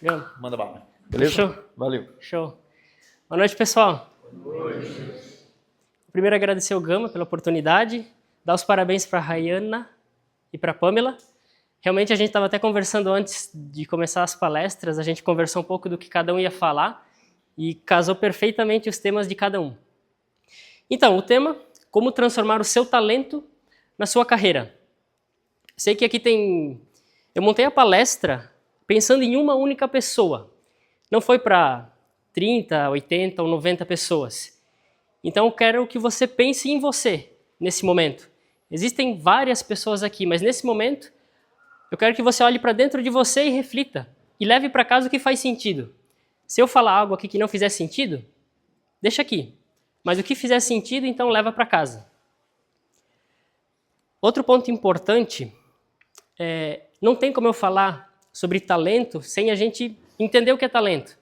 Gama. Manda bala. Beleza? Show. Valeu. Show. Boa noite, pessoal. Boa noite. Primeiro, agradecer ao Gama pela oportunidade, dar os parabéns para a Rayana e para a Pamela. Realmente, a gente estava até conversando antes de começar as palestras, a gente conversou um pouco do que cada um ia falar e casou perfeitamente os temas de cada um. Então, o tema, como transformar o seu talento na sua carreira. Sei que aqui tem... Eu montei a palestra pensando em uma única pessoa. Não foi para 30, 80 ou 90 pessoas. Então, eu quero que você pense em você nesse momento. Existem várias pessoas aqui, mas nesse momento, eu quero que você olhe para dentro de você e reflita. E leve para casa o que faz sentido. Se eu falar algo aqui que não fizer sentido, deixa aqui. Mas o que fizer sentido, então leva para casa. Outro ponto importante não tem como eu falar sobre talento sem a gente entender o que é talento.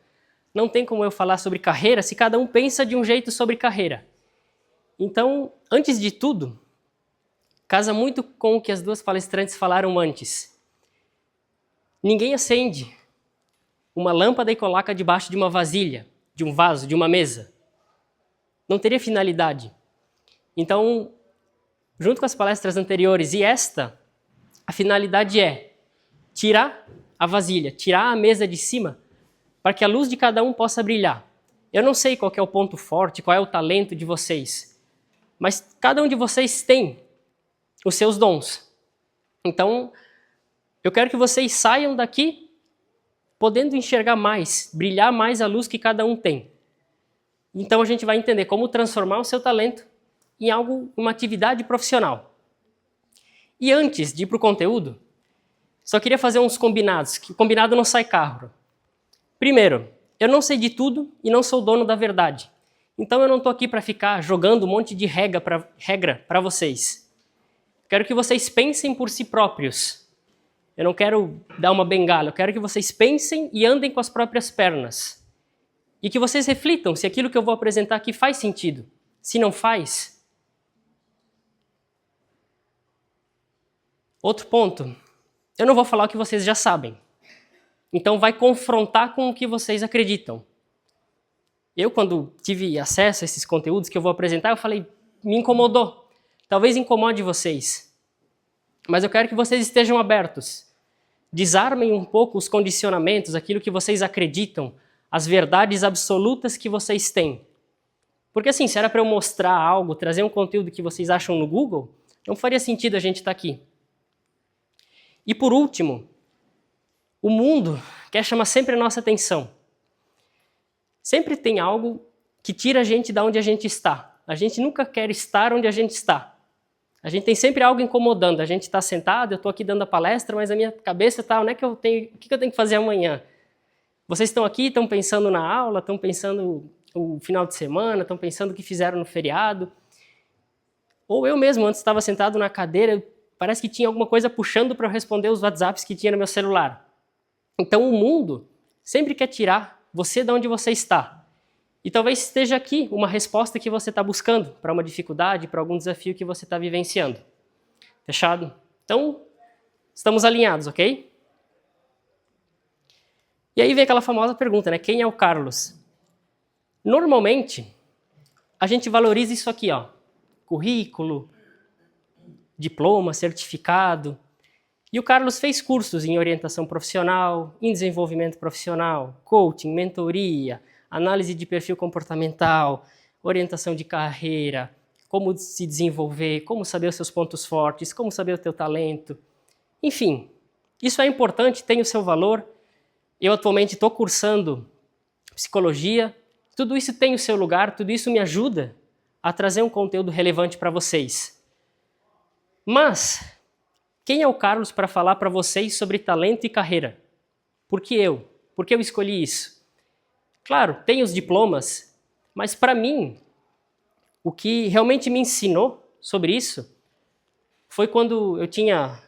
Não tem como eu falar sobre carreira se cada um pensa de um jeito sobre carreira. Então, antes de tudo, casa muito com o que as duas palestrantes falaram antes. Ninguém acende uma lâmpada e coloca debaixo de uma vasilha, de um vaso, de uma mesa. Não teria finalidade. Então, junto com as palestras anteriores e esta, a finalidade é tirar a vasilha, tirar a mesa de cima, para que a luz de cada um possa brilhar. Eu não sei qual que é o ponto forte, qual é o talento de vocês, mas cada um de vocês tem os seus dons. Então, eu quero que vocês saiam daqui podendo enxergar mais, brilhar mais a luz que cada um tem. Então, a gente vai entender como transformar o seu talento em algo, uma atividade profissional. E antes de ir para o conteúdo, só queria fazer uns combinados, que combinado não sai carro. Primeiro, eu não sei de tudo e não sou dono da verdade. Então eu não estou aqui para ficar jogando um monte de regra para vocês. Quero que vocês pensem por si próprios. Eu não quero dar uma bengala, eu quero que vocês pensem e andem com as próprias pernas. E que vocês reflitam se aquilo que eu vou apresentar aqui faz sentido. Se não faz... Outro ponto, eu não vou falar o que vocês já sabem. Então vai confrontar com o que vocês acreditam. Eu, quando tive acesso a esses conteúdos que eu vou apresentar, eu falei, me incomodou. Talvez incomode vocês. Mas eu quero que vocês estejam abertos. Desarmem um pouco os condicionamentos, aquilo que vocês acreditam, as verdades absolutas que vocês têm. Porque assim, se era para eu mostrar algo, trazer um conteúdo que vocês acham no Google, não faria sentido a gente estar aqui. E por último, o mundo quer chamar sempre a nossa atenção. Sempre tem algo que tira a gente de onde a gente está. A gente nunca quer estar onde a gente está. A gente tem sempre algo incomodando. A gente está sentado, eu estou aqui dando a palestra, mas a minha cabeça está, o que eu tenho que fazer amanhã? Vocês estão aqui, estão pensando na aula, estão pensando no final de semana, estão pensando o que fizeram no feriado. Ou eu mesmo, antes estava sentado na cadeira, parece que tinha alguma coisa puxando para eu responder os WhatsApps que tinha no meu celular. Então o mundo sempre quer tirar você de onde você está. E talvez esteja aqui uma resposta que você está buscando para uma dificuldade, para algum desafio que você está vivenciando. Fechado? Então, estamos alinhados, ok? E aí vem aquela famosa pergunta, né? Quem é o Carlos? Normalmente, a gente valoriza isso aqui, ó. Currículo, diploma, certificado. E o Carlos fez cursos em orientação profissional, em desenvolvimento profissional, coaching, mentoria, análise de perfil comportamental, orientação de carreira, como se desenvolver, como saber os seus pontos fortes, como saber o teu talento. Enfim, isso é importante, tem o seu valor. Eu atualmente estou cursando psicologia, tudo isso tem o seu lugar, tudo isso me ajuda a trazer um conteúdo relevante para vocês. Mas... quem é o Carlos para falar para vocês sobre talento e carreira? Por que eu? Por que eu escolhi isso? Claro, tem os diplomas, mas para mim, o que realmente me ensinou sobre isso foi quando eu tinha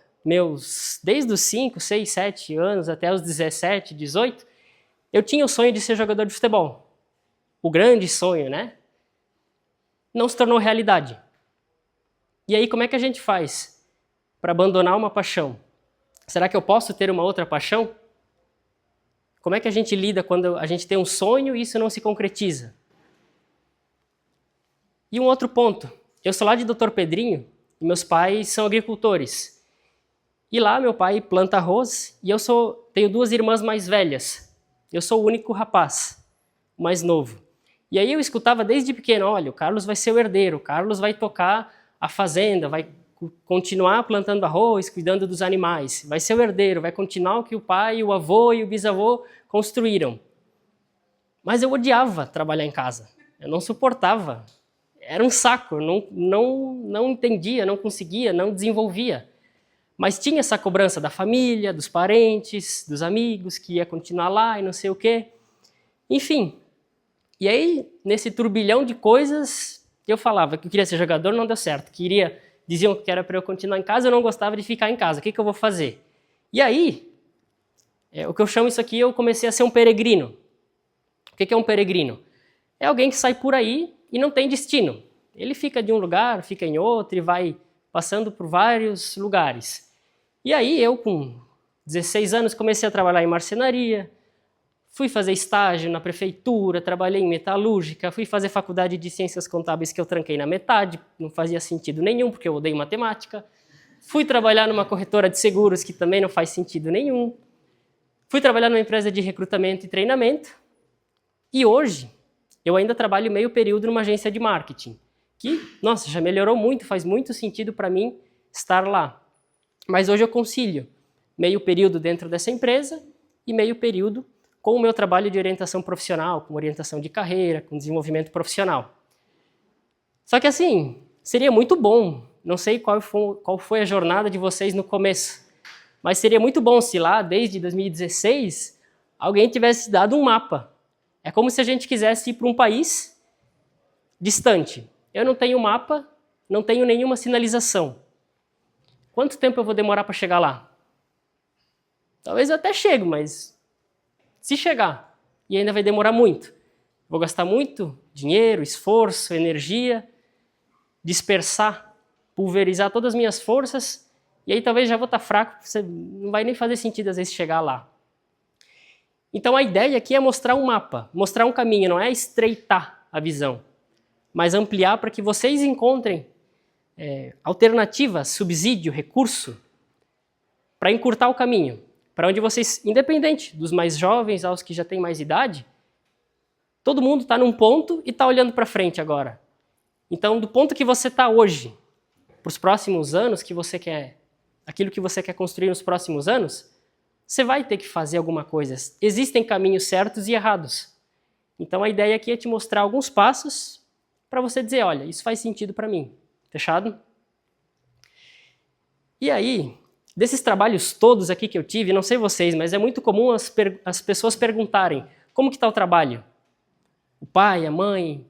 desde os 5, 6, 7 anos até os 17, 18, eu tinha o sonho de ser jogador de futebol. O grande sonho, né? Não se tornou realidade. E aí, como é que a gente faz para abandonar uma paixão? Será que eu posso ter uma outra paixão? Como é que a gente lida quando a gente tem um sonho e isso não se concretiza? E um outro ponto, eu sou lá de Doutor Pedrinho e meus pais são agricultores. E lá meu pai planta arroz e tenho 2 irmãs mais velhas. Eu sou o único rapaz, o mais novo. E aí eu escutava desde pequeno, olha, o Carlos vai ser o herdeiro, o Carlos vai tocar a fazenda, vai continuar plantando arroz, cuidando dos animais, vai ser o herdeiro, vai continuar o que o pai, o avô e o bisavô construíram. Mas eu odiava trabalhar em casa, eu não suportava, era um saco, não entendia, não conseguia, não desenvolvia. Mas tinha essa cobrança da família, dos parentes, dos amigos, que ia continuar lá e não sei o quê. Enfim, e aí, nesse turbilhão de coisas, eu falava que eu queria ser jogador, não deu certo. Diziam que era para eu continuar em casa, eu não gostava de ficar em casa. O que eu vou fazer? E aí, o que eu chamo isso aqui, eu comecei a ser um peregrino. O que é um peregrino? É alguém que sai por aí e não tem destino. Ele fica de um lugar, fica em outro e vai passando por vários lugares. E aí, eu com 16 anos comecei a trabalhar em marcenaria, fui fazer estágio na prefeitura, trabalhei em metalúrgica, fui fazer faculdade de ciências contábeis que eu tranquei na metade, não fazia sentido nenhum porque eu odeio matemática. Fui trabalhar numa corretora de seguros que também não faz sentido nenhum. Fui trabalhar numa empresa de recrutamento e treinamento. E hoje eu ainda trabalho meio período numa agência de marketing, que, nossa, já melhorou muito, faz muito sentido para mim estar lá. Mas hoje eu concilio meio período dentro dessa empresa e meio período com o meu trabalho de orientação profissional, com orientação de carreira, com desenvolvimento profissional. Só que assim, seria muito bom, não sei qual foi a jornada de vocês no começo, mas seria muito bom se lá, desde 2016, alguém tivesse dado um mapa. É como se a gente quisesse ir para um país distante. Eu não tenho mapa, não tenho nenhuma sinalização. Quanto tempo eu vou demorar para chegar lá? Talvez eu até chegue, mas se chegar, e ainda vai demorar muito, vou gastar muito dinheiro, esforço, energia, dispersar, pulverizar todas as minhas forças, e aí talvez já vou estar fraco, não vai nem fazer sentido às vezes chegar lá. Então a ideia aqui é mostrar um mapa, mostrar um caminho, não é estreitar a visão, mas ampliar para que vocês encontrem alternativas, subsídio, recurso, para encurtar o caminho. Para onde vocês, independente dos mais jovens aos que já têm mais idade, todo mundo está num ponto e está olhando para frente agora. Então, do ponto que você está hoje, para os próximos anos que você quer, aquilo que você quer construir nos próximos anos, você vai ter que fazer alguma coisa. Existem caminhos certos e errados. Então, a ideia aqui é te mostrar alguns passos para você dizer, olha, isso faz sentido para mim. Fechado? E aí, desses trabalhos todos aqui que eu tive, não sei vocês, mas é muito comum as pessoas perguntarem, como que está o trabalho? O pai, a mãe,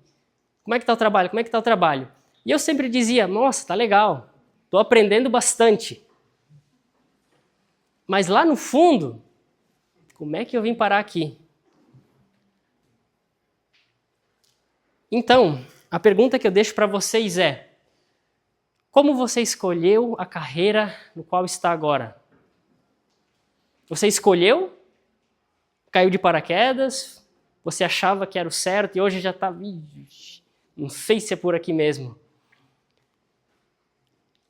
como é que está o trabalho? Como é que está o trabalho? E eu sempre dizia, nossa, tá legal, estou aprendendo bastante. Mas lá no fundo, como é que eu vim parar aqui? Então, a pergunta que eu deixo para vocês é, como você escolheu a carreira no qual está agora? Você escolheu? Caiu de paraquedas? Você achava que era o certo e hoje já está... Não sei se é por aqui mesmo.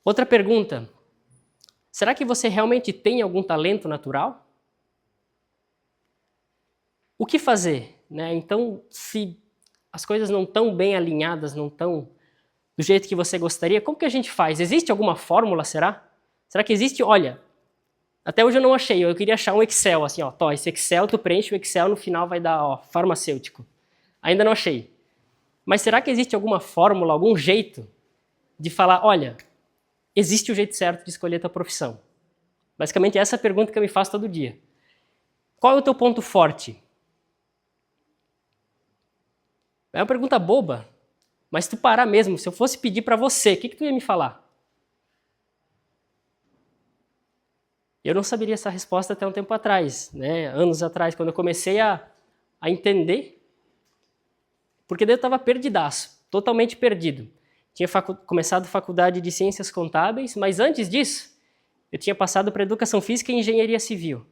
Outra pergunta. Será que você realmente tem algum talento natural? O que fazer? Então, se as coisas não estão bem alinhadas, não estão do jeito que você gostaria, como que a gente faz? Existe alguma fórmula, será? Será que existe? Olha, até hoje eu não achei, eu queria achar um Excel, assim, ó, esse Excel, tu preenche o Excel, no final vai dar, ó, farmacêutico. Ainda não achei. Mas será que existe alguma fórmula, algum jeito de falar, olha, existe o jeito certo de escolher a tua profissão? Basicamente essa é a pergunta que eu me faço todo dia. Qual é o teu ponto forte? É uma pergunta boba, mas se tu parar mesmo, se eu fosse pedir para você, o que tu ia me falar? Eu não saberia essa resposta até um tempo atrás, anos atrás, quando eu comecei a entender, porque daí eu estava perdidaço, totalmente perdido. Tinha começado a faculdade de ciências contábeis, mas antes disso, eu tinha passado para educação física e engenharia civil.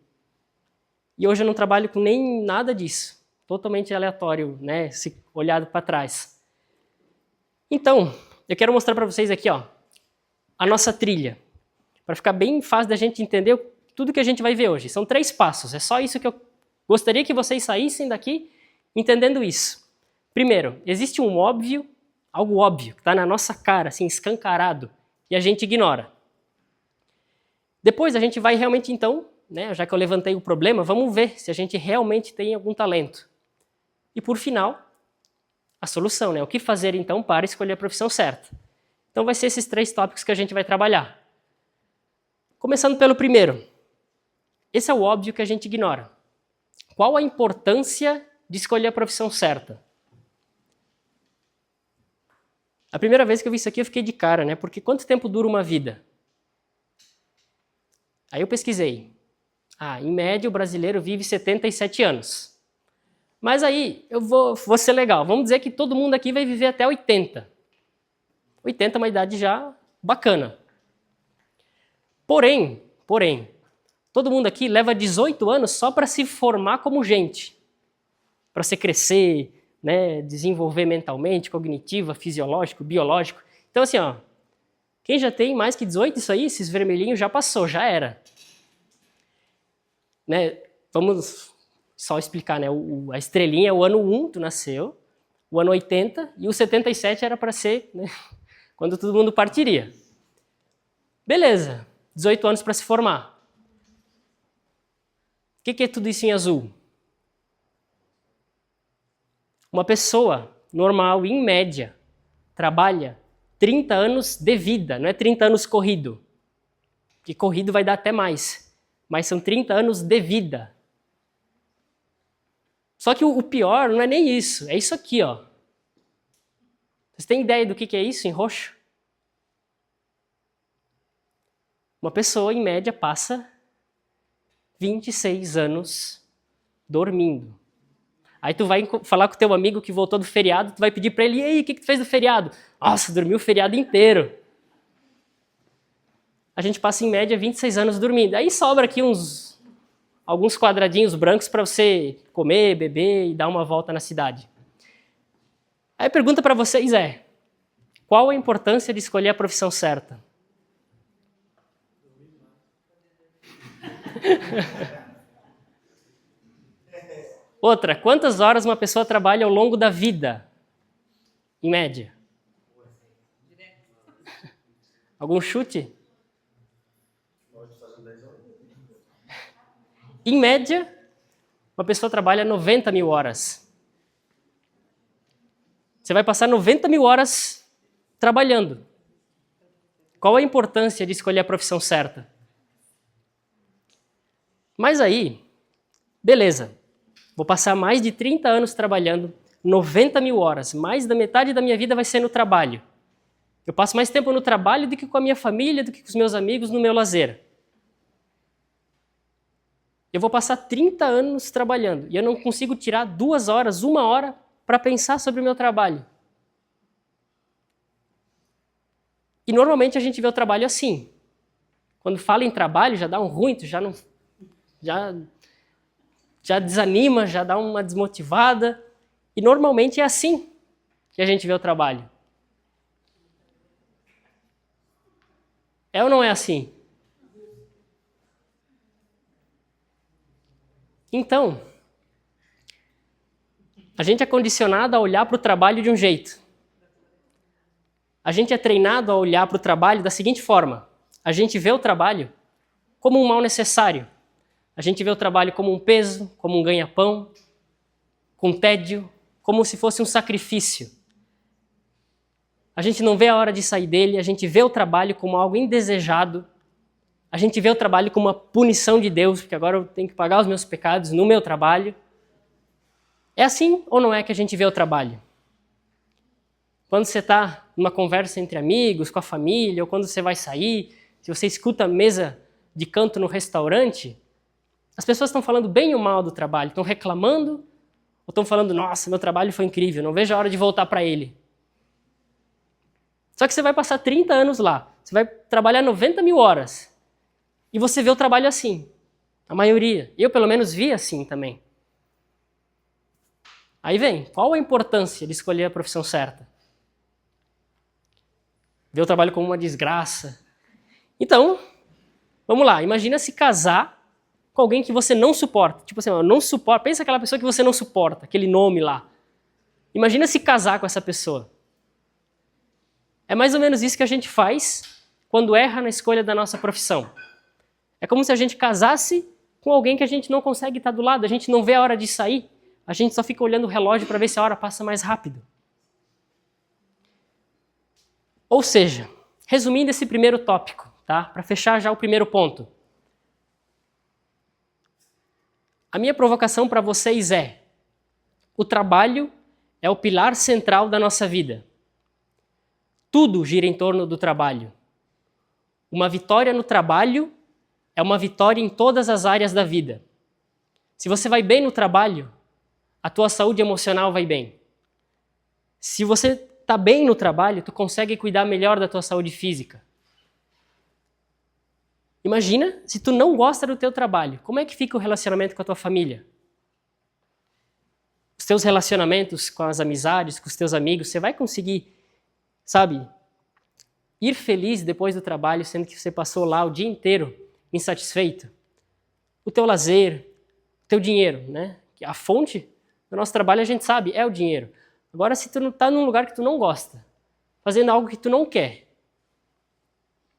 E hoje eu não trabalho com nem nada disso. Totalmente aleatório, né? Se olhado para trás. Então, eu quero mostrar para vocês aqui, ó, a nossa trilha. Para ficar bem fácil da gente entender tudo que a gente vai ver hoje. São 3 passos. É só isso que eu gostaria que vocês saíssem daqui entendendo isso. Primeiro, existe um óbvio, algo óbvio, que está na nossa cara, assim, escancarado, e a gente ignora. Depois a gente vai realmente, então, né, já que eu levantei o problema, vamos ver se a gente realmente tem algum talento. E por final, a solução, né? O que fazer então para escolher a profissão certa. Então vai ser esses 3 tópicos que a gente vai trabalhar. Começando pelo primeiro. Esse é o óbvio que a gente ignora. Qual a importância de escolher a profissão certa? A primeira vez que eu vi isso aqui eu fiquei de cara, né? Porque quanto tempo dura uma vida? Aí eu pesquisei. Em média o brasileiro vive 77 anos. Mas aí eu vou ser legal. Vamos dizer que todo mundo aqui vai viver até 80. 80 é uma idade já bacana. Porém, todo mundo aqui leva 18 anos só para se formar como gente. Para você crescer, né, desenvolver mentalmente, cognitiva, fisiológico, biológico. Então assim, ó, quem já tem mais que 18, isso aí, esses vermelhinhos já passou, já era. Né, vamos só explicar, né, a estrelinha é o ano 1, tu nasceu, o ano 80, e o 77 era para ser, né, quando todo mundo partiria. Beleza, 18 anos para se formar. O que é tudo isso em azul? Uma pessoa normal, em média, trabalha 30 anos de vida, não é 30 anos corrido. Porque corrido vai dar até mais. Mas são 30 anos de vida. Só que o pior não é nem isso, é isso aqui, ó. Vocês têm ideia do que é isso em roxo? Uma pessoa, em média, passa 26 anos dormindo. Aí tu vai falar com o teu amigo que voltou do feriado, tu vai pedir para ele, e aí, o que tu fez do feriado? Nossa, dormi o feriado inteiro. A gente passa, em média, 26 anos dormindo. Aí sobra aqui alguns quadradinhos brancos para você comer, beber e dar uma volta na cidade. Aí a pergunta para vocês é, qual a importância de escolher a profissão certa? Outra, quantas horas uma pessoa trabalha ao longo da vida? Em média. Algum chute? Em média, uma pessoa trabalha 90 mil horas. Você vai passar 90 mil horas trabalhando. Qual a importância de escolher a profissão certa? Mas aí, beleza. Vou passar mais de 30 anos trabalhando, 90 mil horas, mais da metade da minha vida vai ser no trabalho. Eu passo mais tempo no trabalho do que com a minha família, do que com os meus amigos no meu lazer. Eu vou passar 30 anos trabalhando e eu não consigo tirar 2 horas, 1 hora para pensar sobre o meu trabalho. E normalmente a gente vê o trabalho assim. Quando fala em trabalho, já dá um ruim, tu já desanima, já dá uma desmotivada. E normalmente é assim que a gente vê o trabalho. É ou não é assim? Então, a gente é condicionado a olhar para o trabalho de um jeito. A gente é treinado a olhar para o trabalho da seguinte forma. A gente vê o trabalho como um mal necessário. A gente vê o trabalho como um peso, como um ganha-pão, com tédio, como se fosse um sacrifício. A gente não vê a hora de sair dele, a gente vê o trabalho como algo indesejado, a gente vê o trabalho como uma punição de Deus, porque agora eu tenho que pagar os meus pecados no meu trabalho. É assim ou não é que a gente vê o trabalho? Quando você está numa conversa entre amigos, com a família, ou quando você vai sair, se você escuta a mesa de canto no restaurante, as pessoas estão falando bem ou mal do trabalho, estão reclamando ou estão falando, nossa, meu trabalho foi incrível, não vejo a hora de voltar para ele. Só que você vai passar 30 anos lá, você vai trabalhar 90 mil horas e você vê o trabalho assim. A maioria. Eu, pelo menos, vi assim também. Aí vem, qual a importância de escolher a profissão certa? Ver o trabalho como uma desgraça. Então, vamos lá, imagina se casar com alguém que você não suporta. Tipo assim, não suporta. Pensa aquela pessoa que você não suporta, aquele nome lá. Imagina se casar com essa pessoa. É mais ou menos isso que a gente faz quando erra na escolha da nossa profissão. É como se a gente casasse com alguém que a gente não consegue estar do lado, a gente não vê a hora de sair, a gente só fica olhando o relógio para ver se a hora passa mais rápido. Ou seja, resumindo esse primeiro tópico, tá? Para fechar já o primeiro ponto. A minha provocação para vocês é: o trabalho é o pilar central da nossa vida. Tudo gira em torno do trabalho. Uma vitória no trabalho é uma vitória em todas as áreas da vida. Se você vai bem no trabalho, a tua saúde emocional vai bem. Se você está bem no trabalho, tu consegue cuidar melhor da tua saúde física. Imagina se tu não gosta do teu trabalho, como é que fica o relacionamento com a tua família? Os teus relacionamentos com as amizades, com os teus amigos, você vai conseguir, sabe, ir feliz depois do trabalho, sendo que você passou lá o dia inteiro insatisfeito? O teu lazer, o teu dinheiro, né? A fonte do nosso trabalho, a gente sabe, é o dinheiro. Agora, se tu não está num lugar que tu não gosta, fazendo algo que tu não quer,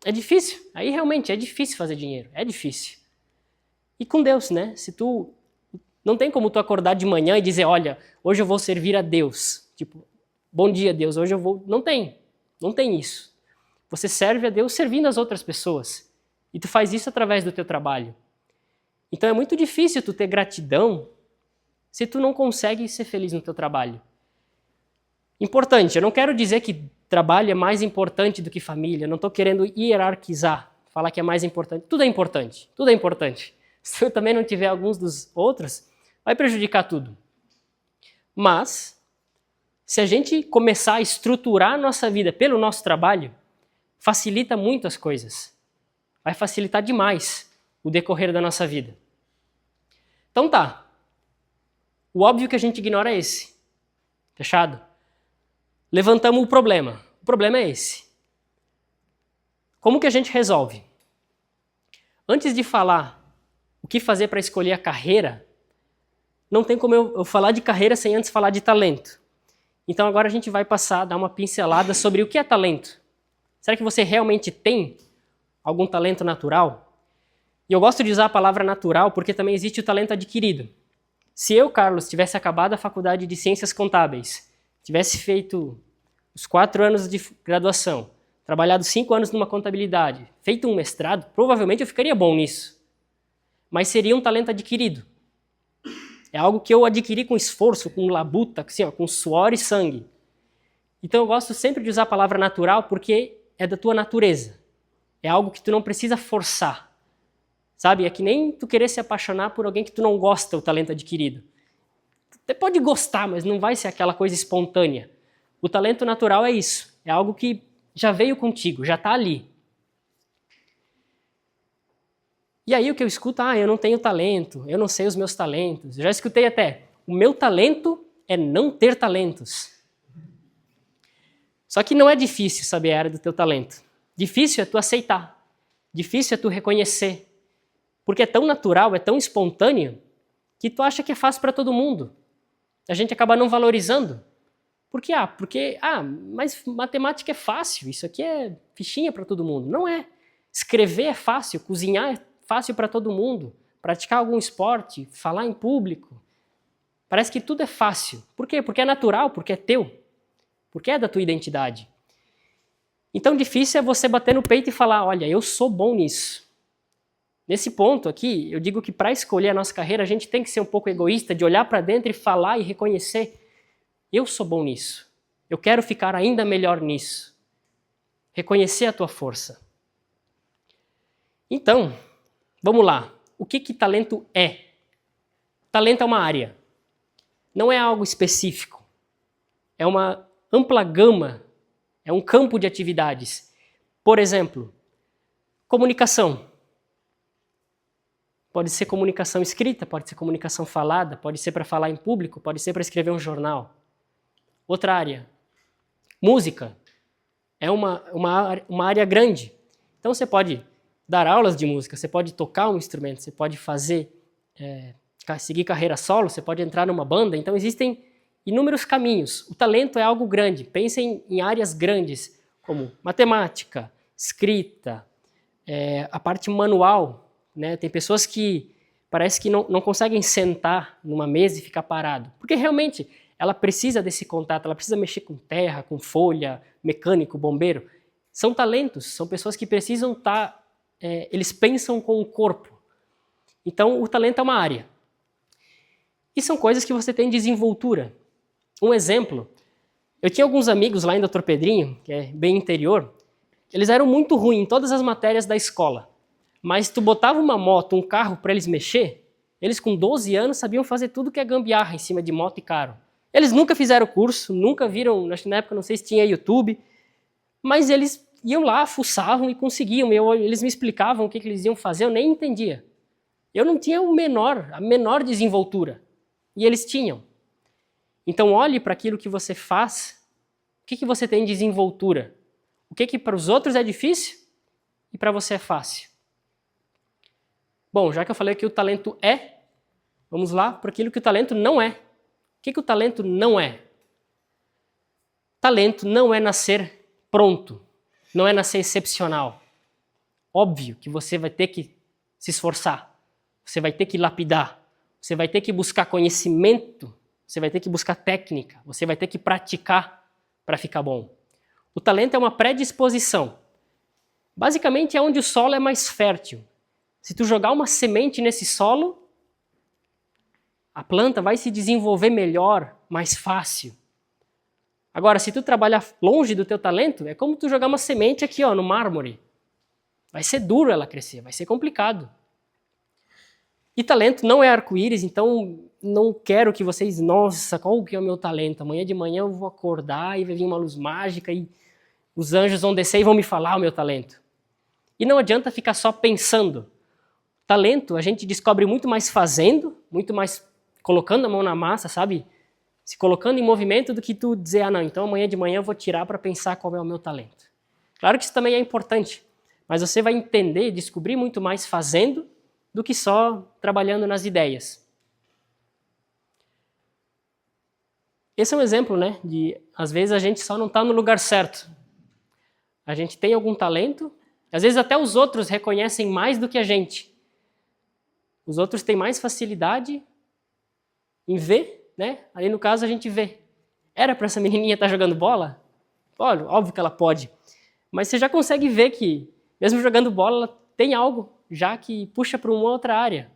é difícil. Aí realmente é difícil fazer dinheiro, é difícil. E com Deus, né? Se tu não tem como tu acordar de manhã e dizer, olha, hoje eu vou servir a Deus. Tipo, bom dia, Deus, hoje eu vou... Não tem isso. Você serve a Deus servindo as outras pessoas. E tu faz isso através do teu trabalho. Então é muito difícil tu ter gratidão se tu não consegue ser feliz no teu trabalho. Importante, eu não quero dizer que trabalho é mais importante do que família, eu não estou querendo hierarquizar, falar que é mais importante. Tudo é importante, tudo é importante. Se eu também não tiver alguns dos outros, vai prejudicar tudo. Mas, se a gente começar a estruturar a nossa vida pelo nosso trabalho, facilita muito as coisas. Vai facilitar demais o decorrer da nossa vida. Então tá. O óbvio que a gente ignora é esse. Fechado? Levantamos o problema. O problema é esse. Como que a gente resolve? Antes de falar o que fazer para escolher a carreira, não tem como eu falar de carreira sem antes falar de talento. Então agora a gente vai passar a dar uma pincelada sobre o que é talento. Será que você realmente tem algum talento natural? E eu gosto de usar a palavra natural porque também existe o talento adquirido. Se eu, Carlos, tivesse acabado a faculdade de Ciências Contábeis, tivesse feito os 4 anos de graduação, trabalhado 5 anos numa contabilidade, feito um mestrado, provavelmente eu ficaria bom nisso. Mas seria um talento adquirido. É algo que eu adquiri com esforço, com labuta, assim, ó, com suor e sangue. Então eu gosto sempre de usar a palavra natural porque é da tua natureza. É algo que tu não precisa forçar. Sabe? É que nem tu querer se apaixonar por alguém que tu não gosta, o talento adquirido. Você pode gostar, mas não vai ser aquela coisa espontânea. O talento natural é isso. É algo que já veio contigo, já está ali. E aí o que eu escuto, eu não tenho talento, eu não sei os meus talentos. Eu já escutei até, o meu talento é não ter talentos. Só que não é difícil saber a área do teu talento. Difícil é tu aceitar. Difícil é tu reconhecer. Porque é tão natural, é tão espontâneo, que tu acha que é fácil para todo mundo. A gente acaba não valorizando. Por quê? Mas matemática é fácil, isso aqui é fichinha para todo mundo. Não é. Escrever é fácil, cozinhar é fácil para todo mundo, praticar algum esporte, falar em público. Parece que tudo é fácil. Por quê? Porque é natural, porque é teu, porque é da tua identidade. Então difícil é você bater no peito e falar, olha, eu sou bom nisso. Nesse ponto aqui, eu digo que para escolher a nossa carreira, a gente tem que ser um pouco egoísta, de olhar para dentro e falar e reconhecer, eu sou bom nisso, eu quero ficar ainda melhor nisso. Reconhecer a tua força. Então, vamos lá. O que talento é? Talento é uma área. Não é algo específico. É uma ampla gama. É um campo de atividades. Por exemplo, comunicação. Pode ser comunicação escrita, pode ser comunicação falada, pode ser para falar em público, pode ser para escrever um jornal. Outra área, música. É uma área grande. Então você pode dar aulas de música, você pode tocar um instrumento, você pode seguir carreira solo, você pode entrar numa banda. Então existem inúmeros caminhos. O talento é algo grande. Pensem em áreas grandes, como matemática, escrita, a parte manual, né? Tem pessoas que parece que não conseguem sentar numa mesa e ficar parado, porque realmente ela precisa desse contato, ela precisa mexer com terra, com folha, mecânico, bombeiro. São talentos, são pessoas que precisam estar, eles pensam com o corpo. Então o talento é uma área. E são coisas que você tem desenvoltura. Um exemplo, eu tinha alguns amigos lá em Dr. Pedrinho, que é bem interior, eles eram muito ruins em todas as matérias da escola, mas tu botava uma moto, um carro para eles mexer, eles com 12 anos sabiam fazer tudo que é gambiarra em cima de moto e carro. Eles nunca fizeram curso, nunca viram, acho que na época não sei se tinha YouTube, mas eles iam lá, fuçavam e conseguiam, eles me explicavam o que eles iam fazer, eu nem entendia. Eu não tinha a menor desenvoltura, e eles tinham. Então olhe para aquilo que você faz, o que você tem de desenvoltura, o que para os outros é difícil e para você é fácil. Bom, já que eu falei que o talento é, vamos lá para aquilo que o talento não é. O que o talento não é? Talento não é nascer pronto, não é nascer excepcional. Óbvio que você vai ter que se esforçar, você vai ter que lapidar, você vai ter que buscar conhecimento, você vai ter que buscar técnica, você vai ter que praticar para ficar bom. O talento é uma predisposição. Basicamente é onde o solo é mais fértil. Se tu jogar uma semente nesse solo, a planta vai se desenvolver melhor, mais fácil. Agora, se tu trabalhar longe do teu talento, é como tu jogar uma semente aqui, ó, no mármore. Vai ser duro ela crescer, vai ser complicado. E talento não é arco-íris, então não quero que vocês, nossa, qual que é o meu talento? Amanhã de manhã eu vou acordar e vai vir uma luz mágica e os anjos vão descer e vão me falar o meu talento. E não adianta ficar só pensando. Talento a gente descobre muito mais fazendo, muito mais colocando a mão na massa, sabe? Se colocando em movimento do que tu dizer, não, então amanhã de manhã eu vou tirar para pensar qual é o meu talento. Claro que isso também é importante, mas você vai entender e descobrir muito mais fazendo do que só trabalhando nas ideias. Esse é um exemplo, né, de às vezes a gente só não está no lugar certo. A gente tem algum talento, às vezes até os outros reconhecem mais do que a gente. Os outros têm mais facilidade em ver, né? Ali no caso a gente vê. Era para essa menininha estar jogando bola? Olha, óbvio que ela pode. Mas você já consegue ver que, mesmo jogando bola, ela tem algo já que puxa para uma outra área.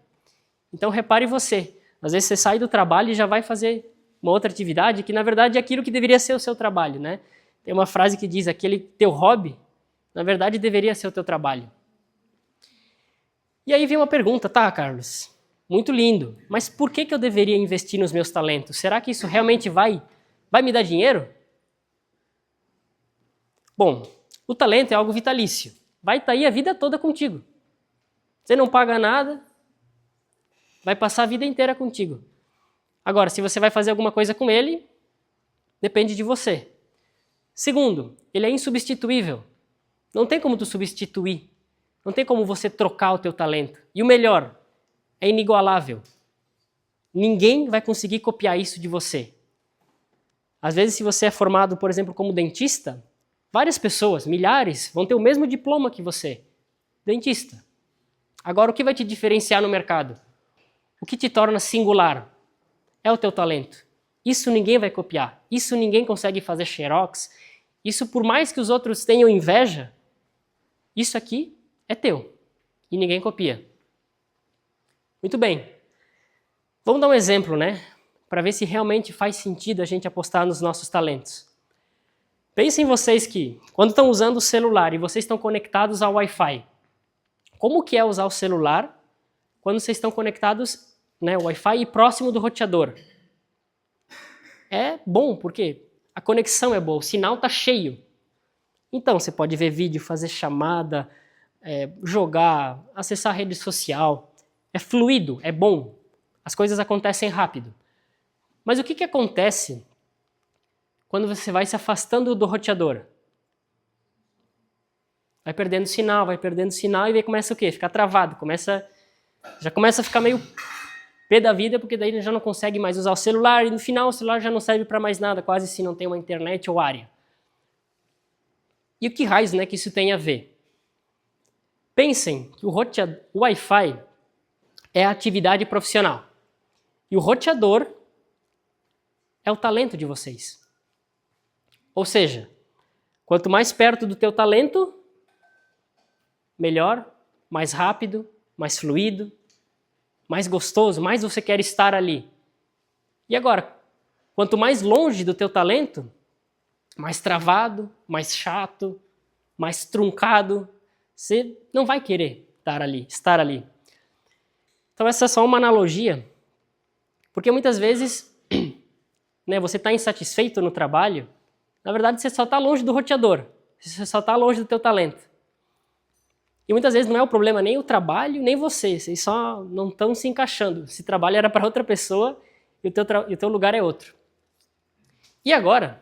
Então repare você. Às vezes você sai do trabalho e já vai fazer uma outra atividade que na verdade é aquilo que deveria ser o seu trabalho, né? Tem uma frase que diz, aquele teu hobby, na verdade deveria ser o teu trabalho. E aí vem uma pergunta, tá, Carlos? Muito lindo, mas por que eu deveria investir nos meus talentos? Será que isso realmente vai me dar dinheiro? Bom, o talento é algo vitalício. Vai estar aí a vida toda contigo. Você não paga nada, vai passar a vida inteira contigo. Agora, se você vai fazer alguma coisa com ele, depende de você. Segundo, ele é insubstituível. Não tem como tu substituir. Não tem como você trocar o teu talento. E o melhor, é inigualável. Ninguém vai conseguir copiar isso de você. Às vezes, se você é formado, por exemplo, como dentista, várias pessoas, milhares, vão ter o mesmo diploma que você. Dentista. Agora, o que vai te diferenciar no mercado? O que te torna singular? É o teu talento. Isso ninguém vai copiar. Isso ninguém consegue fazer xerox. Isso, por mais que os outros tenham inveja, isso aqui é teu. E ninguém copia. Muito bem. Vamos dar um exemplo, né? Para ver se realmente faz sentido a gente apostar nos nossos talentos. Pensem vocês que, quando estão usando o celular e vocês estão conectados ao Wi-Fi, como que é usar o celular quando vocês estão conectados, né, ao Wi-Fi e próximo do roteador? É bom, porque a conexão é boa, o sinal está cheio. Então, você pode ver vídeo, fazer chamada, jogar, acessar a rede social. é fluido, é bom. As coisas acontecem rápido. Mas o que acontece quando você vai se afastando do roteador? Vai perdendo sinal e aí começa o quê? Ficar travado, já começa a ficar meio pé da vida, porque daí já não consegue mais usar o celular, e no final o celular já não serve para mais nada, quase se não tem uma internet ou área. E o que raios, né, que isso tem a ver? Pensem que o Wi-Fi é a atividade profissional. E o roteador é o talento de vocês. Ou seja, quanto mais perto do teu talento, melhor, mais rápido, mais fluido, mais gostoso, mais você quer estar ali. E agora, quanto mais longe do teu talento, mais travado, mais chato, mais truncado, você não vai querer estar ali. Então essa é só uma analogia, porque muitas vezes, né, você está insatisfeito no trabalho, na verdade você só está longe do roteador, você só está longe do teu talento. E muitas vezes não é o problema nem o trabalho, nem vocês só não estão se encaixando. Esse trabalho era para outra pessoa e o teu lugar é outro. E agora,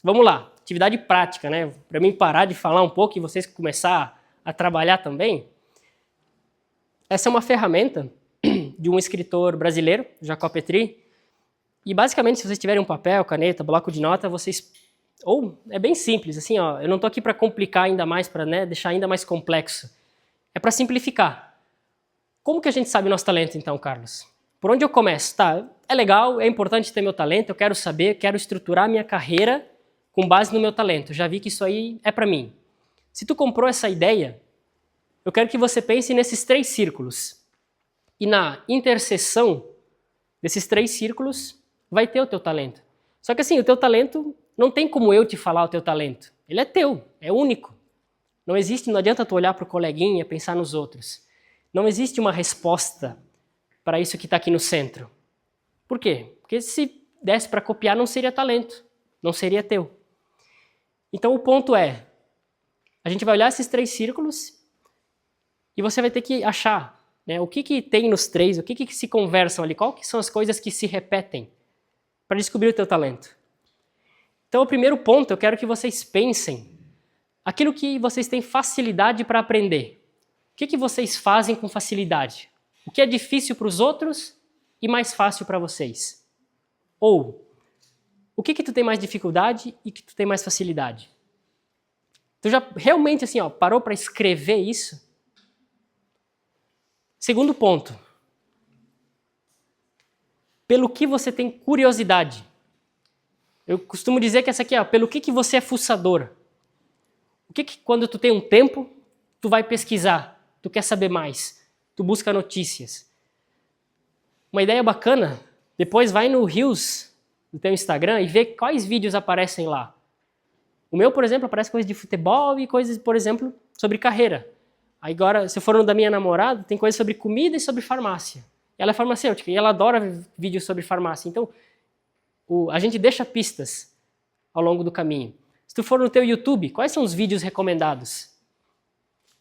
vamos lá, atividade prática, né? Para mim parar de falar um pouco e vocês começar a trabalhar também. Essa é uma ferramenta de um escritor brasileiro, Jacó Petri, e basicamente se vocês tiverem um papel, caneta, bloco de nota, é bem simples, assim, ó, eu não estou aqui para complicar ainda mais, para, né, deixar ainda mais complexo. É para simplificar. Como que a gente sabe o nosso talento, então, Carlos? Por onde eu começo? Tá, é legal, é importante ter meu talento, eu quero saber, quero estruturar minha carreira com base no meu talento. Já vi que isso aí é para mim. Se tu comprou essa ideia, eu quero que você pense nesses 3 círculos. E na interseção desses 3 círculos vai ter o teu talento. Só que assim, o teu talento, não tem como eu te falar o teu talento. Ele é teu, é único. Não adianta tu olhar para o coleguinha e pensar nos outros. Não existe uma resposta para isso que está aqui no centro. Por quê? Porque se desse para copiar não seria talento, não seria teu. Então o ponto é, a gente vai olhar esses 3 círculos e você vai ter que achar, né, o que tem nos 3, o que se conversam ali, qual que são as coisas que se repetem para descobrir o teu talento. Então o primeiro ponto, eu quero que vocês pensem aquilo que vocês têm facilidade para aprender. O que vocês fazem com facilidade? O que é difícil para os outros e mais fácil para vocês? Ou, o que tu tem mais dificuldade e que tu tem mais facilidade? Tu já realmente assim, ó, parou para escrever isso? Segundo ponto. Pelo que você tem curiosidade? Eu costumo dizer que essa aqui é, pelo que você é fuçador? O que quando tu tem um tempo, tu vai pesquisar, tu quer saber mais, tu busca notícias. Uma ideia bacana, depois vai no Reels do teu Instagram e vê quais vídeos aparecem lá. O meu, por exemplo, aparece coisas de futebol e coisas, por exemplo, sobre carreira. Aí agora, se eu for no da minha namorada, tem coisas sobre comida e sobre farmácia. Ela é farmacêutica e ela adora vídeos sobre farmácia. Então, a gente deixa pistas ao longo do caminho. Se tu for no teu YouTube, quais são os vídeos recomendados?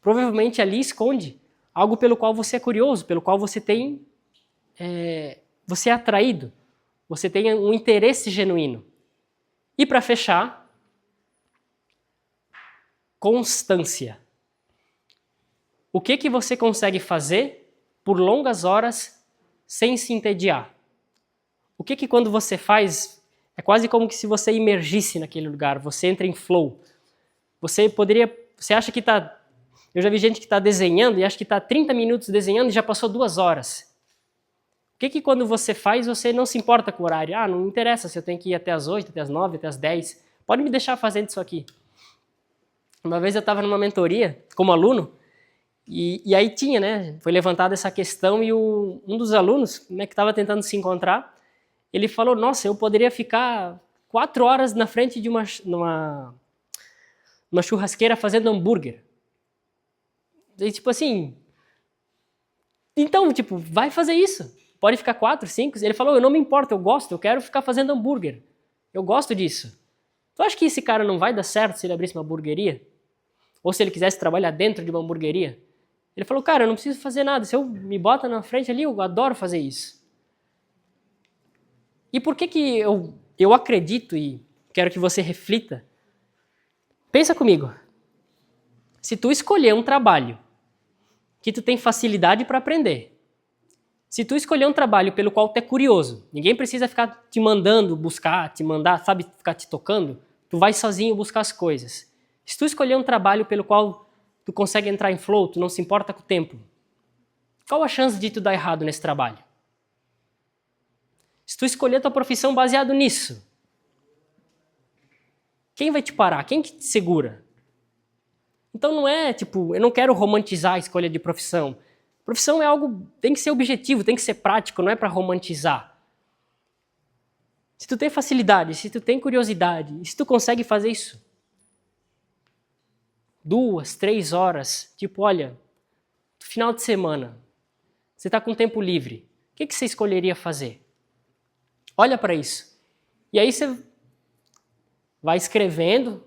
Provavelmente ali esconde algo pelo qual você é curioso, pelo qual você você é atraído, você tem um interesse genuíno. E para fechar, constância. O que você consegue fazer por longas horas sem se entediar? O que quando você faz, é quase como se você imergisse naquele lugar, você entra em flow. Você acha que está... Eu já vi gente que está desenhando e acha que está 30 minutos desenhando e já passou 2 horas. O que quando você faz, você não se importa com o horário? Ah, não interessa se eu tenho que ir até as 8, até as 9, até as 10. Pode me deixar fazendo isso aqui. Uma vez eu estava numa mentoria como aluno e aí tinha, né? Foi levantada essa questão e um dos alunos, né, que estava tentando se encontrar, ele falou, nossa, eu poderia ficar 4 horas na frente de uma churrasqueira fazendo hambúrguer. E tipo assim, então, tipo, vai fazer isso. Pode ficar 4, 5. Ele falou, eu não me importo, eu gosto, eu quero ficar fazendo hambúrguer. Eu gosto disso. Tu acha que esse cara não vai dar certo se ele abrisse uma hamburgueria? Ou se ele quisesse trabalhar dentro de uma hamburgueria? Ele falou, cara, eu não preciso fazer nada. Se eu me bota na frente ali, eu adoro fazer isso. E por que eu acredito e quero que você reflita? Pensa comigo. Se tu escolher um trabalho que tu tem facilidade para aprender, se tu escolher um trabalho pelo qual tu é curioso, ninguém precisa ficar te mandando buscar, te mandar, sabe, ficar te tocando, tu vai sozinho buscar as coisas. Se tu escolher um trabalho pelo qual tu consegue entrar em flow, tu não se importa com o tempo, qual a chance de tu dar errado nesse trabalho? Se tu escolher tua profissão baseado nisso, quem vai te parar? Quem que te segura? Então não é tipo, eu não quero romantizar a escolha de profissão. Profissão é algo, tem que ser objetivo, tem que ser prático, não é para romantizar. Se tu tem facilidade, se tu tem curiosidade, se tu consegue fazer isso 2, 3 horas, tipo, olha, final de semana, você está com tempo livre, o que você escolheria fazer? Olha para isso. E aí você vai escrevendo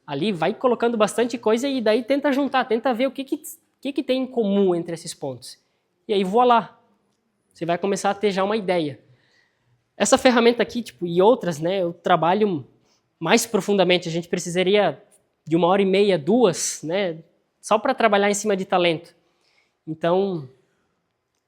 ali, vai colocando bastante coisa e daí tenta juntar, tenta ver o que tem em comum entre esses pontos. E aí voa lá. Você vai começar a ter já uma ideia. Essa ferramenta aqui, tipo, e outras, né, eu trabalho mais profundamente. A gente precisaria de 1h30, 2, né, só para trabalhar em cima de talento. Então,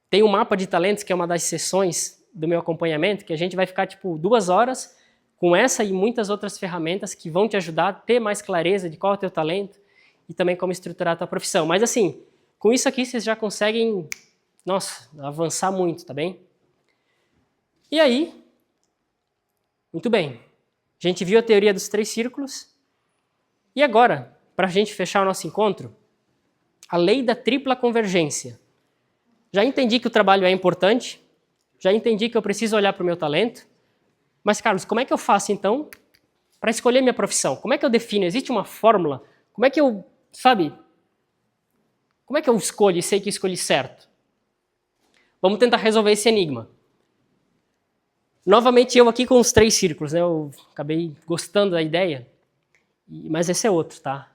tem um mapa de talentos, que é uma das sessões do meu acompanhamento, que a gente vai ficar, tipo, 2 horas com essa e muitas outras ferramentas que vão te ajudar a ter mais clareza de qual é o teu talento e também como estruturar a tua profissão. Mas assim, com isso aqui vocês já conseguem, nossa, avançar muito, tá bem? E aí, muito bem, a gente viu a teoria dos 3 círculos e agora, para a gente fechar o nosso encontro, a lei da tripla convergência. Já entendi que o trabalho é importante, já entendi que eu preciso olhar para o meu talento, mas, Carlos, como é que eu faço, então, para escolher minha profissão? Como é que eu defino? Existe uma fórmula? Como é que eu, sabe, como é que eu escolho e sei que escolhi certo? Vamos tentar resolver esse enigma. Novamente, eu aqui com os 3 círculos, né? Eu acabei gostando da ideia, mas esse é outro, tá?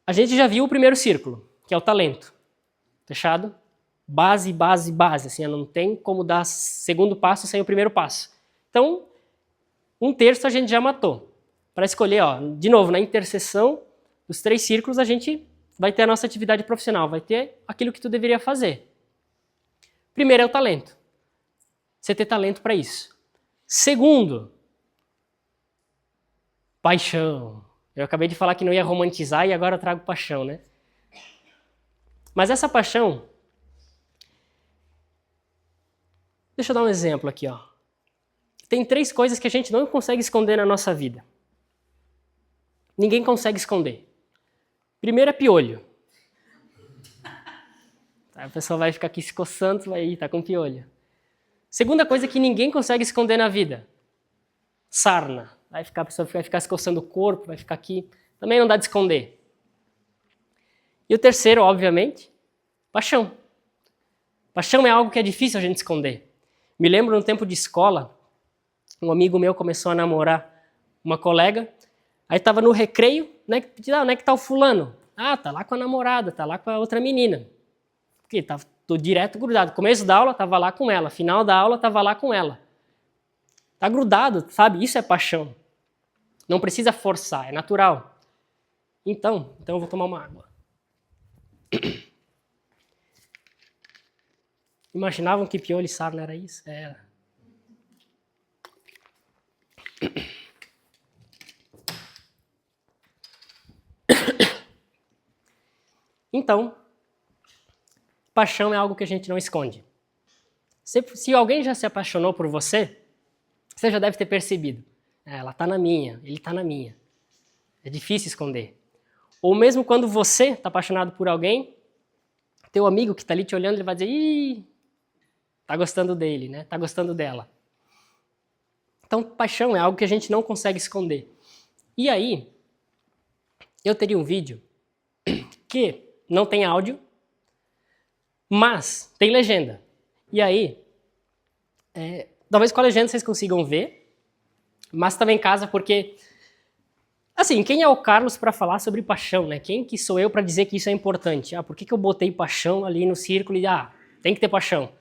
A gente já viu o primeiro círculo, que é o talento. Fechado? Base, base, base. Assim, não tem como dar segundo passo sem o primeiro passo. Então, 1/3 a gente já matou. Para escolher, ó, de novo, na interseção dos 3 círculos, a gente vai ter a nossa atividade profissional, vai ter aquilo que tu deveria fazer. Primeiro é o talento. Você ter talento para isso. Segundo, paixão. Eu acabei de falar que não ia romantizar e agora eu trago paixão, né? Mas essa paixão... Deixa eu dar um exemplo aqui, ó. Tem 3 coisas que a gente não consegue esconder na nossa vida. Ninguém consegue esconder. Primeiro é piolho. A pessoa vai ficar aqui se coçando, vai tá com piolho. Segunda coisa que ninguém consegue esconder na vida. Sarna. A pessoa vai ficar se coçando o corpo, vai ficar aqui. Também não dá de esconder. E o terceiro, obviamente, paixão. Paixão é algo que é difícil a gente esconder. Me lembro no tempo de escola, um amigo meu começou a namorar uma colega, aí estava no recreio, né, onde é que tá o fulano? Ah, tá lá com a namorada, tá lá com a outra menina. Porque tô direto grudado. Começo da aula, tava lá com ela. Final da aula, tava lá com ela. Tá grudado, sabe? Isso é paixão. Não precisa forçar, é natural. Então eu vou tomar uma água. Imaginavam que piolho e sarna era isso? Era. Então, paixão é algo que a gente não esconde. Se alguém já se apaixonou por você, você já deve ter percebido. Ela está na minha, ele está na minha. É difícil esconder. Ou mesmo quando você está apaixonado por alguém, teu amigo que está ali te olhando, ele vai dizer, ih, tá gostando dele, né? Tá gostando dela. Então, paixão é algo que a gente não consegue esconder. E aí, eu teria um vídeo que não tem áudio, mas tem legenda. E aí, talvez com a legenda vocês consigam ver, mas também em casa, porque Assim, quem é o Carlos para falar sobre paixão, né? Quem que sou eu para dizer que isso é importante? Por que eu botei paixão ali no círculo e, tem que ter paixão?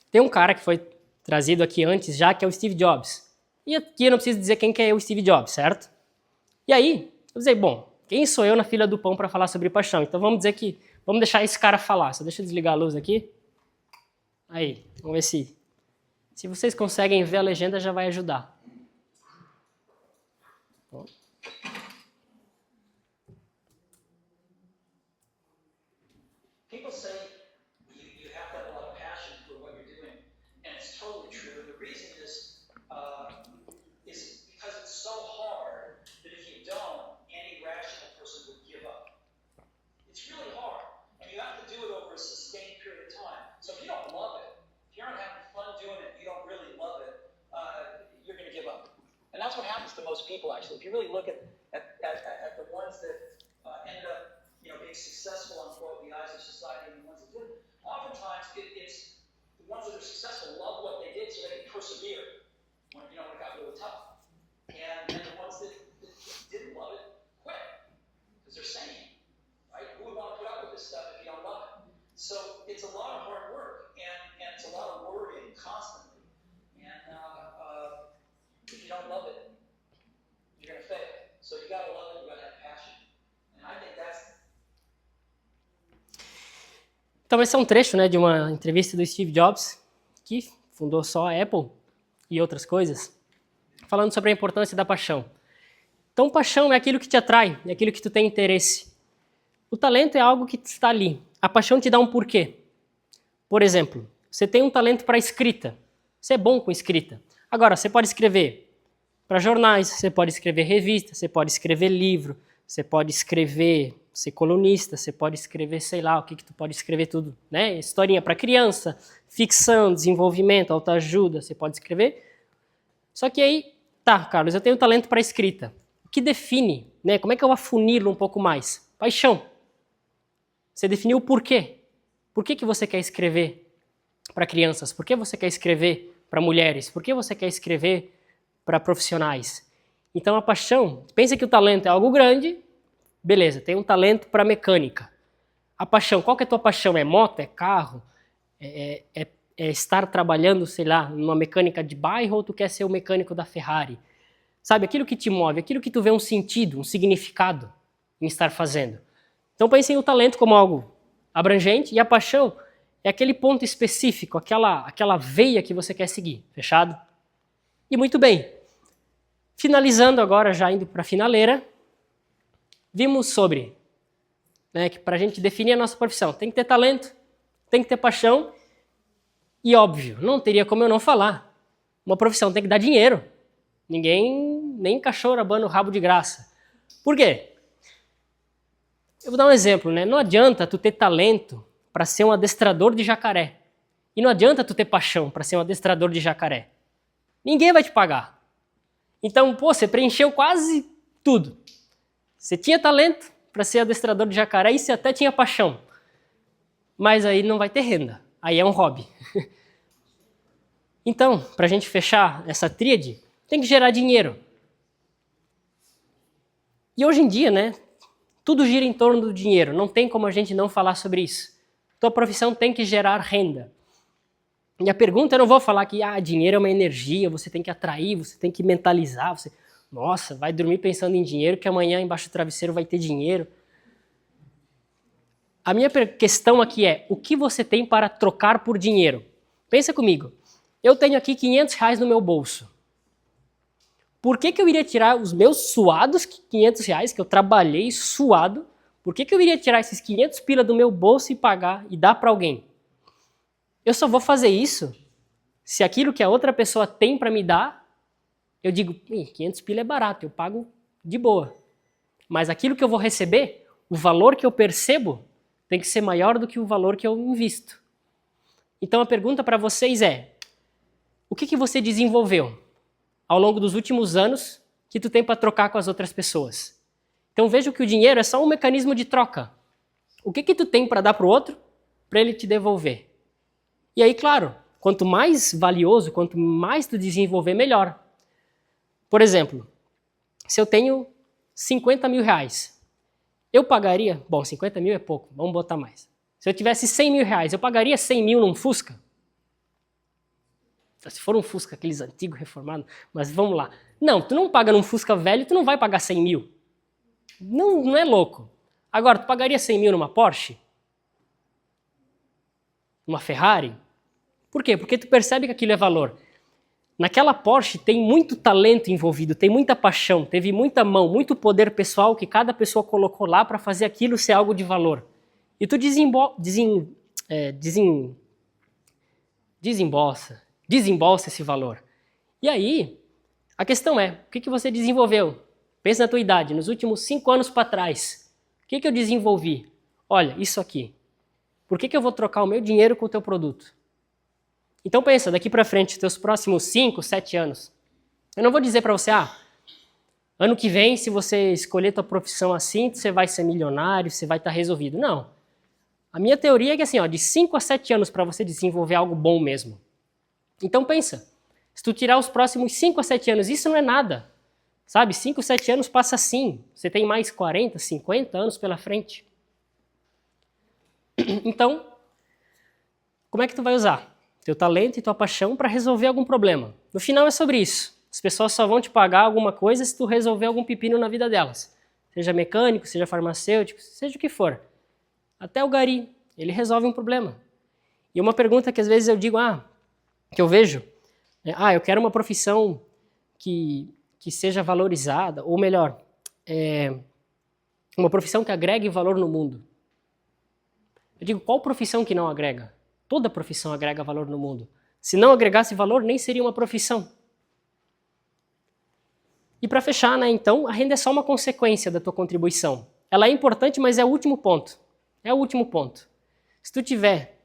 Tem um cara que foi trazido aqui antes já, que é o Steve Jobs. E aqui eu não preciso dizer quem que é o Steve Jobs, certo? E aí, eu dizer, bom, quem sou eu na fila do pão para falar sobre paixão? Então vamos deixar esse cara falar. Só deixa eu desligar a luz aqui. Aí, vamos ver se vocês conseguem ver a legenda, já vai ajudar. Bom. People say you have to have a lot of passion for what you're doing, and it's totally true. The reason is because it's so hard that if you don't, any rational person would give up. It's really hard, and you have to do it over a sustained period of time. So if you don't love it, if you're not having fun doing it, you don't really love it, you're going to give up. And that's what happens to most people, actually. If you really look at the ones that ended up, being successful, unquote, in the eyes of society, and the ones that didn't, oftentimes it's the ones that are successful love what they did so they can persevere when it got really tough. And the ones that didn't love it quit because they're sane, right? Who would want to put up with this stuff if you don't love it? So it's a lot of hard work, and it's a lot of worrying constantly. And if you don't love it, you're going to fail. So you got to love it, you got to have passion. And I think that's... Então esse é um trecho, né, de uma entrevista do Steve Jobs, que fundou só a Apple e outras coisas, falando sobre a importância da paixão. Então paixão é aquilo que te atrai, é aquilo que tu tem interesse. O talento é algo que está ali. A paixão te dá um porquê. Por exemplo, você tem um talento para escrita. Você é bom com escrita. Agora, você pode escrever para jornais, você pode escrever revista, você pode escrever livro, você pode ser colunista, você pode escrever, sei lá, o que tu pode escrever tudo, né? Historinha para criança, ficção, desenvolvimento, autoajuda, você pode escrever. Só que aí, Carlos, eu tenho talento para escrita. O que define, né? Como é que eu afunilo um pouco mais? Paixão. Você definiu o porquê. Por que você quer escrever para crianças? Por que você quer escrever para mulheres? Por que você quer escrever para profissionais? Então a paixão, pensa que o talento é algo grande, beleza, tem um talento para mecânica. A paixão, qual que é a tua paixão? É moto, é carro? É estar trabalhando, sei lá, numa mecânica de bairro, ou tu quer ser o mecânico da Ferrari? Sabe, aquilo que te move, aquilo que tu vê um sentido, um significado em estar fazendo. Então pense em o talento como algo abrangente, e a paixão é aquele ponto específico, aquela veia que você quer seguir, fechado? E muito bem, finalizando agora, já indo para a finaleira, vimos sobre, né, que para a gente definir a nossa profissão, tem que ter talento, tem que ter paixão, e óbvio, não teria como eu não falar, uma profissão tem que dar dinheiro, nem cachorro abana o rabo de graça. Por quê? Eu vou dar um exemplo, né? Não adianta tu ter talento para ser um adestrador de jacaré. E não adianta tu ter paixão para ser um adestrador de jacaré. Ninguém vai te pagar. Então, você preencheu quase tudo. Você tinha talento para ser adestrador de jacaré e você até tinha paixão. Mas aí não vai ter renda. Aí é um hobby. Então, para a gente fechar essa tríade, tem que gerar dinheiro. E hoje em dia, né? Tudo gira em torno do dinheiro, não tem como a gente não falar sobre isso. Tua profissão tem que gerar renda. E a pergunta, eu não vou falar que dinheiro é uma energia, você tem que atrair, você tem que mentalizar. Nossa, vai dormir pensando em dinheiro, que amanhã embaixo do travesseiro vai ter dinheiro. A minha questão aqui é, o que você tem para trocar por dinheiro? Pensa comigo, eu tenho aqui R$500 no meu bolso. Por que eu iria tirar os meus suados R$500 que eu trabalhei suado? Por que eu iria tirar esses 500 pila do meu bolso e pagar e dar para alguém? Eu só vou fazer isso se aquilo que a outra pessoa tem para me dar, eu digo, 500 pila é barato, eu pago de boa. Mas aquilo que eu vou receber, o valor que eu percebo, tem que ser maior do que o valor que eu invisto. Então a pergunta para vocês é, o que você desenvolveu ao longo dos últimos anos que tu tem para trocar com as outras pessoas? Então veja que o dinheiro é só um mecanismo de troca. O que tu tem para dar para o outro, para ele te devolver? E aí, claro, quanto mais valioso, quanto mais tu desenvolver, melhor. Por exemplo, se eu tenho 50 mil reais, eu pagaria, bom, 50 mil é pouco, vamos botar mais. Se eu tivesse 100 mil reais, eu pagaria 100 mil num Fusca? Se for um Fusca, aqueles antigos reformados, mas vamos lá. Não, tu não paga num Fusca velho, tu não vai pagar 100 mil. Não, não é louco. Agora, tu pagaria 100 mil numa Porsche? Numa Ferrari? Por quê? Porque tu percebe que aquilo é valor. Naquela Porsche tem muito talento envolvido, tem muita paixão, teve muita mão, muito poder pessoal que cada pessoa colocou lá para fazer aquilo ser algo de valor. E tu desembolsa esse valor. E aí, a questão é, o que você desenvolveu? Pensa na tua idade, nos últimos 5 anos para trás. O que eu desenvolvi? Olha, isso aqui. Por que eu vou trocar o meu dinheiro com o teu produto? Então pensa, daqui para frente, teus próximos 5, 7 anos. Eu não vou dizer para você, ano que vem, se você escolher tua profissão assim, você vai ser milionário, você vai estar resolvido. Não. A minha teoria é que assim, de 5 a 7 anos para você desenvolver algo bom mesmo. Então pensa, se tu tirar os próximos 5 a 7 anos, isso não é nada. Sabe, 5, 7 anos passa assim. Você tem mais 40, 50 anos pela frente. Então, como é que tu vai usar teu talento e tua paixão para resolver algum problema? No final é sobre isso. As pessoas só vão te pagar alguma coisa se tu resolver algum pepino na vida delas. Seja mecânico, seja farmacêutico, seja o que for. Até o gari, ele resolve um problema. E uma pergunta que às vezes eu digo, que eu vejo, eu quero uma profissão que seja valorizada, ou melhor, uma profissão que agregue valor no mundo. Eu digo, qual profissão que não agrega? Toda profissão agrega valor no mundo. Se não agregasse valor, nem seria uma profissão. E para fechar, então, a renda é só uma consequência da tua contribuição. Ela é importante, mas é o último ponto. É o último ponto. Se tu tiver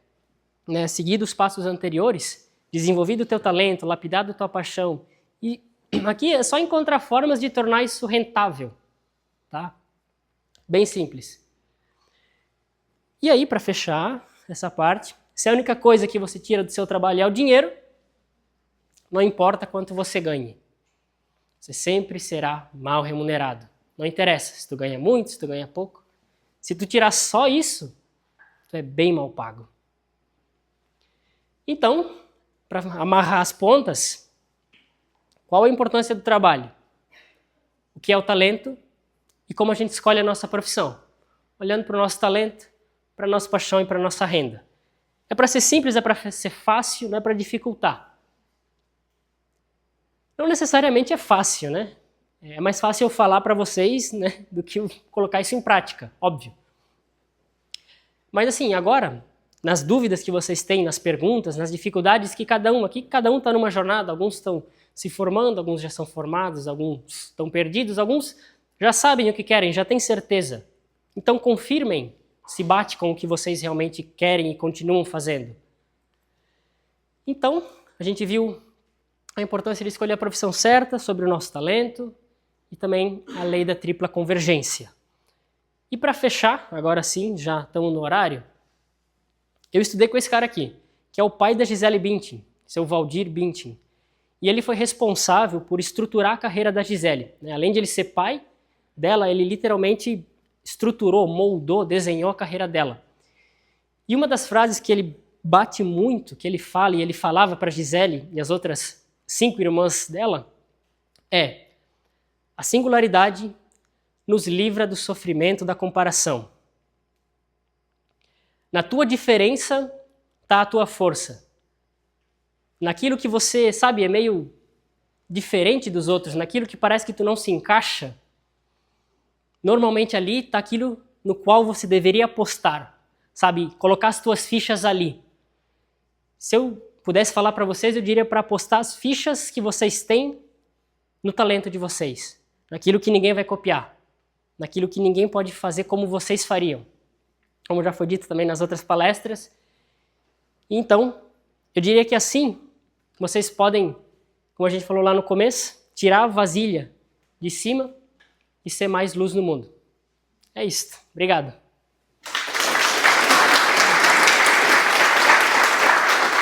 seguido os passos anteriores, desenvolvido o teu talento, lapidado a tua paixão, e aqui é só encontrar formas de tornar isso rentável. Tá? Bem simples. E aí, para fechar essa parte, se a única coisa que você tira do seu trabalho é o dinheiro, não importa quanto você ganhe. Você sempre será mal remunerado. Não interessa se tu ganha muito, se tu ganha pouco. Se tu tirar só isso, tu é bem mal pago. Então, para amarrar as pontas, qual a importância do trabalho? O que é o talento e como a gente escolhe a nossa profissão? Olhando para o nosso talento, para a nossa paixão e para a nossa renda. É para ser simples, é para ser fácil, não é para dificultar. Não necessariamente é fácil, né? É mais fácil eu falar para vocês, do que eu colocar isso em prática, óbvio. Mas assim, agora, nas dúvidas que vocês têm, nas perguntas, nas dificuldades que cada um está numa jornada, alguns estão se formando, alguns já são formados, alguns estão perdidos, alguns já sabem o que querem, já têm certeza. Então confirmem se bate com o que vocês realmente querem e continuam fazendo. Então, a gente viu a importância de escolher a profissão certa sobre o nosso talento e também a lei da tripla convergência. E para fechar, agora sim, já estamos no horário, eu estudei com esse cara aqui, que é o pai da Gisele Bündchen, seu Valdir Bündchen. E ele foi responsável por estruturar a carreira da Gisele. Além de ele ser pai dela, ele literalmente estruturou, moldou, desenhou a carreira dela. E uma das frases que ele bate muito, que ele fala e ele falava para Gisele e as outras 5 irmãs dela, é: a singularidade nos livra do sofrimento da comparação. Na tua diferença está a tua força. Naquilo que você, sabe, é meio diferente dos outros, naquilo que parece que tu não se encaixa, normalmente ali está aquilo no qual você deveria apostar, sabe? Colocar as tuas fichas ali. Se eu pudesse falar para vocês, eu diria para apostar as fichas que vocês têm no talento de vocês, naquilo que ninguém vai copiar, naquilo que ninguém pode fazer como vocês fariam, como já foi dito também nas outras palestras. Então, eu diria que assim, vocês podem, como a gente falou lá no começo, tirar a vasilha de cima e ser mais luz no mundo. É isso. Obrigado.